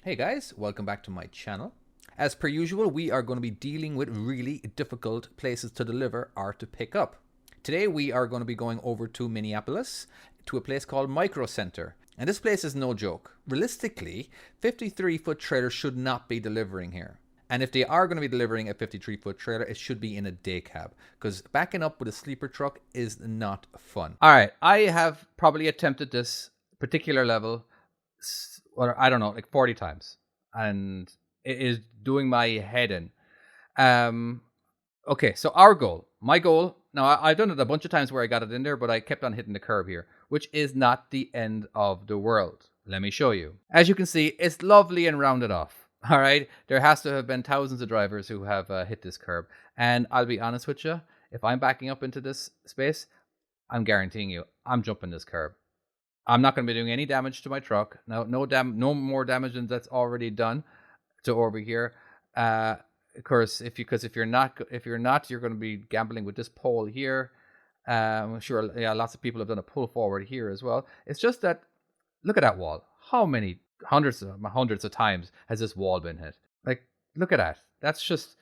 Hey guys, welcome back to my channel. As per usual, we are going to be dealing with really difficult places to deliver or to pick up. Today we are going to be going over to Minneapolis to a place called Micro Center. And this place is no joke. Realistically, 53-foot trailers should not be delivering here. And if they are going to be delivering a 53-foot trailer, it should be in a day cab, because backing up with a sleeper truck is not fun. All right, I have probably attempted this particular level, or I don't know, like 40 times, and it is doing my head in. Okay, so my goal. Now I've done it a bunch of times where I got it in there, but I kept on hitting the curb here, which is not the end of the world. Let me show you. As you can see, it's lovely and rounded off. All right, there has to have been thousands of drivers who have hit this curb, and I'll be honest with you, if I'm backing up into this space, I'm guaranteeing you, I'm jumping this curb. I'm not going to be doing any damage to my truck. No more damage than that's already done to over here. Of course, if you're not, you're going to be gambling with this pole here. I'm sure, yeah, lots of people have done a pull forward here as well. It's just that, look at that wall. How many hundreds of times has this wall been hit? Like, look at that. That's just.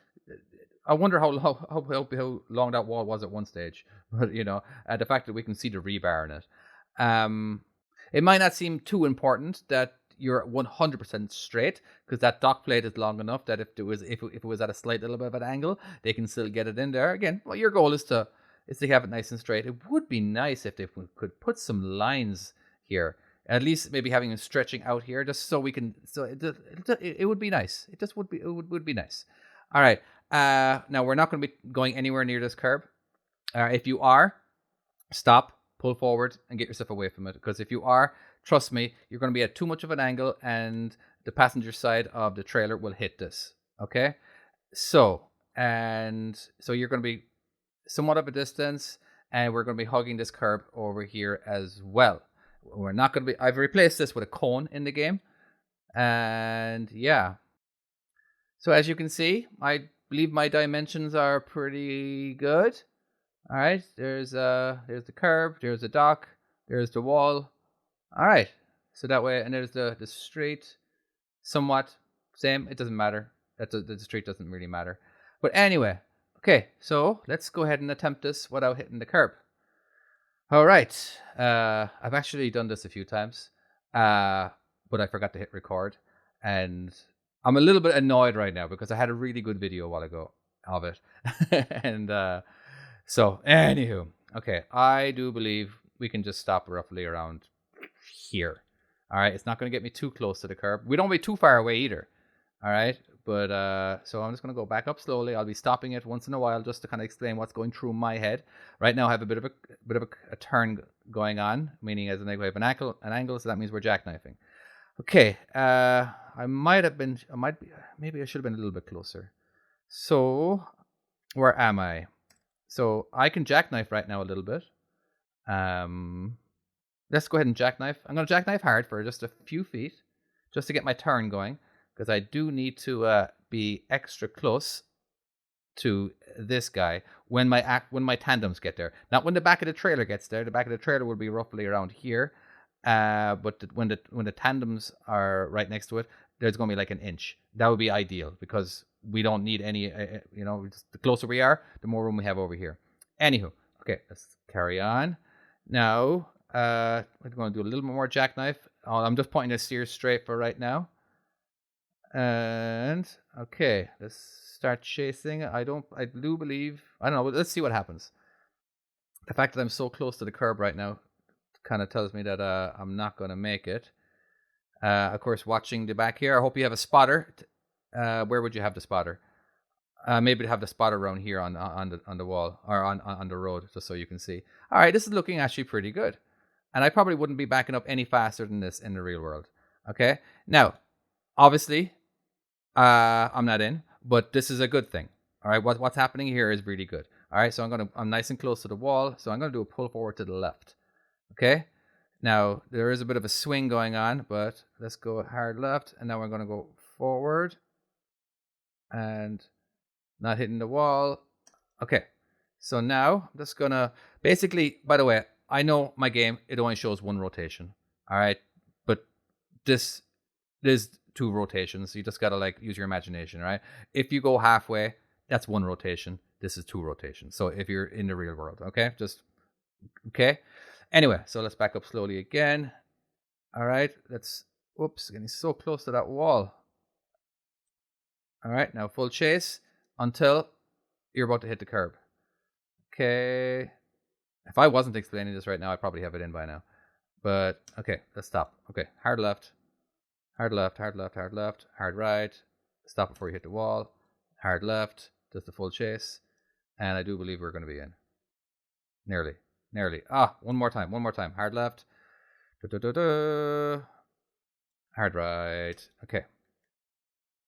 I wonder how long that wall was at one stage. But the fact that we can see the rebar in it. It might not seem too important that you're 100% straight, because that dock plate is long enough that if it was at a slight little bit of an angle, they can still get it in there. Again, well, your goal is to have it nice and straight. It would be nice if they could put some lines here, at least maybe having them stretching out here, just so we can. So it would be nice. It just would be. It would be nice. All right. Now we're not going to be going anywhere near this curb. If you are, stop. Pull forward and get yourself away from it, because if you are, trust me, you're going to be at too much of an angle and the passenger side of the trailer will hit this. Okay, so you're going to be somewhat of a distance, and we're going to be hugging this curb over here as well. We're not going to be. I've replaced this with a cone in the game, and yeah. So as you can see, I believe my dimensions are pretty good. All right, there's the curb, there's the dock, there's the wall. All right, so that way, and there's the street, somewhat same. It doesn't matter. The street doesn't really matter. But anyway, okay, so let's go ahead and attempt this without hitting the curb. All right, I've actually done this a few times, but I forgot to hit record, and I'm a little bit annoyed right now because I had a really good video a while ago of it, and so, anywho, okay, I do believe we can just stop roughly around here. All right, it's not going to get me too close to the curb. We don't be too far away either. All right, but so I'm just going to go back up slowly. I'll be stopping it once in a while just to kind of explain what's going through my head. Right now, I have a bit of a turn going on, meaning as in we have an angle, so that means we're jackknifing. Okay, maybe I should have been a little bit closer. So, where am I? So I can jackknife right now a little bit. Let's go ahead and jackknife. I'm going to jackknife hard for just a few feet, just to get my turn going, because I do need to be extra close to this guy when my tandems get there. Not when the back of the trailer gets there. The back of the trailer will be roughly around here. But when the tandems are right next to it, there's going to be like an inch. That would be ideal, because we don't need any, the closer we are, the more room we have over here. Anywho, okay, let's carry on. Now, we're going to do a little more jackknife. I'm just pointing the steer straight for right now. And, okay, let's start chasing. I don't know, let's see what happens. The fact that I'm so close to the curb right now kind of tells me that I'm not going to make it. Of course, watching the back here, I hope you have a spotter. Where would you have the spotter? Maybe to have the spotter around here on the wall, or on the road, just so you can see. All right, this is looking actually pretty good, and I probably wouldn't be backing up any faster than this in the real world. Okay, now obviously I'm not in, but this is a good thing. All right, what's happening here is really good. All right, so I'm nice and close to the wall, so I'm gonna do a pull forward to the left. Okay. Now, there is a bit of a swing going on, but let's go hard left, and now we're going to go forward and not hitting the wall. Okay, so now I'm just going to, basically, by the way, I know my game, it only shows one rotation, all right? But this 2 rotations. You just gotta like use your imagination, right? If you go halfway, that's 1 rotation. This is 2 rotations. So if you're in the real world, okay, just okay. Anyway, so let's back up slowly again. All right, let's. Whoops, getting so close to that wall. All right, now full chase until you're about to hit the curb. Okay. If I wasn't explaining this right now, I probably have it in by now. But okay, let's stop. Okay, hard left, hard left, hard left, hard left, hard right. Stop before you hit the wall. Hard left, just the full chase. And I do believe we're going to be in. Nearly. One more time. Hard left. Hard right. Okay.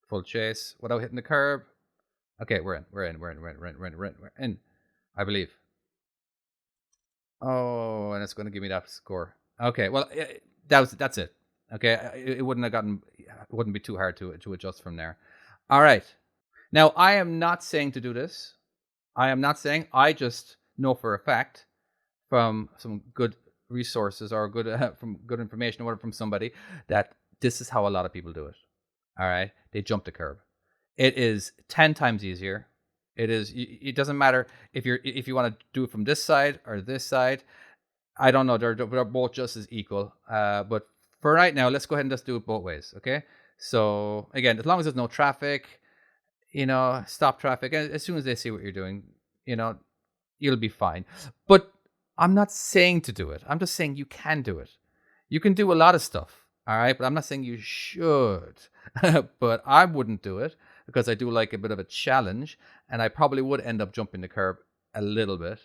Full chase without hitting the curb. Okay, we're in. I believe. Oh, and it's going to give me that score. Okay, well, that's it. Okay, it wouldn't be too hard to adjust from there. All right. Now, I am not saying to do this. I just know for a fact from some good resources or from good information or whatever from somebody that this is how a lot of people do it. All right, they jump the curb. It is 10 times easier. It doesn't matter if you want to do it from this side or this side. I don't know. They're both just as equal. But for right now, let's go ahead and just do it both ways. Okay. So again, as long as there's no traffic, stop traffic. As soon as they see what you're doing, you'll be fine. But I'm not saying to do it. I'm just saying you can do it. You can do a lot of stuff. All right. But I'm not saying you should. But I wouldn't do it because I do like a bit of a challenge, and I probably would end up jumping the curb a little bit.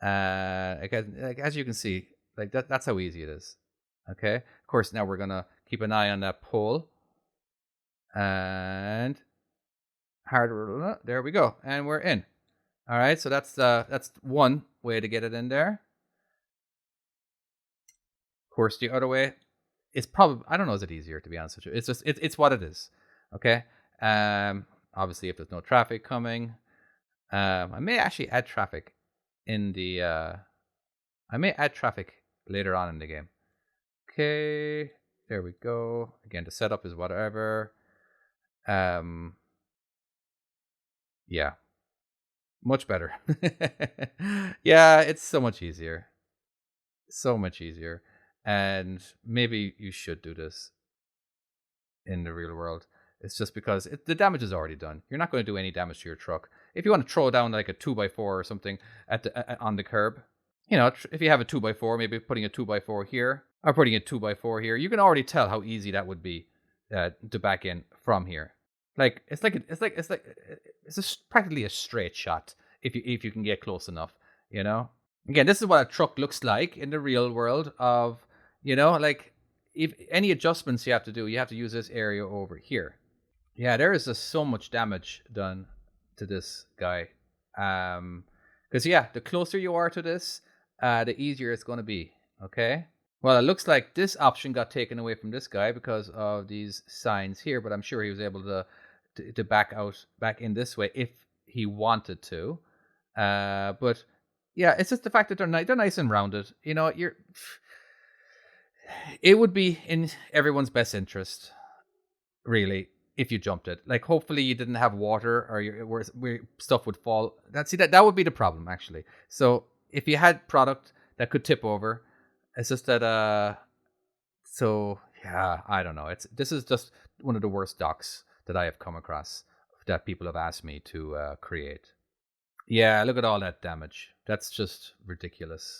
As you can see, like that's how easy it is. Okay. Of course, now we're gonna keep an eye on that pole, and hard. There we go, and we're in. All right. So that's one way to get it in there. Of course, the other way, it's probably, I don't know, is it easier, to be honest with you? It's just it's what it is. Okay. Obviously, if there's no traffic coming, I may actually add traffic in the. I may add traffic later on in the game. Okay, there we go. Again, the setup is whatever. Yeah, much better. Yeah, it's so much easier. So much easier. And maybe you should do this in the real world. It's just because the damage is already done. You're not going to do any damage to your truck. If you want to throw down like a 2x4 or something on the curb, if you have a 2x4, maybe putting a 2x4 here or putting a 2x4 here, you can already tell how easy that would be to back in from here. Like it's practically a straight shot if you can get close enough. Again, this is what a truck looks like in the real world of like. If any adjustments you have to do, you have to use this area over here. Yeah, there is just so much damage done to this guy. Because the closer you are to this, the easier it's going to be. Okay. Well, it looks like this option got taken away from this guy because of these signs here, but I'm sure he was able to back in this way if he wanted to. But yeah, it's just the fact that they're nice and rounded. It would be in everyone's best interest, really, if you jumped it. Like, hopefully you didn't have water or where stuff would fall. That would be the problem, actually. So if you had product that could tip over, it's just that. I don't know. This is just one of the worst docks that I have come across that people have asked me to create. Yeah, look at all that damage. That's just ridiculous.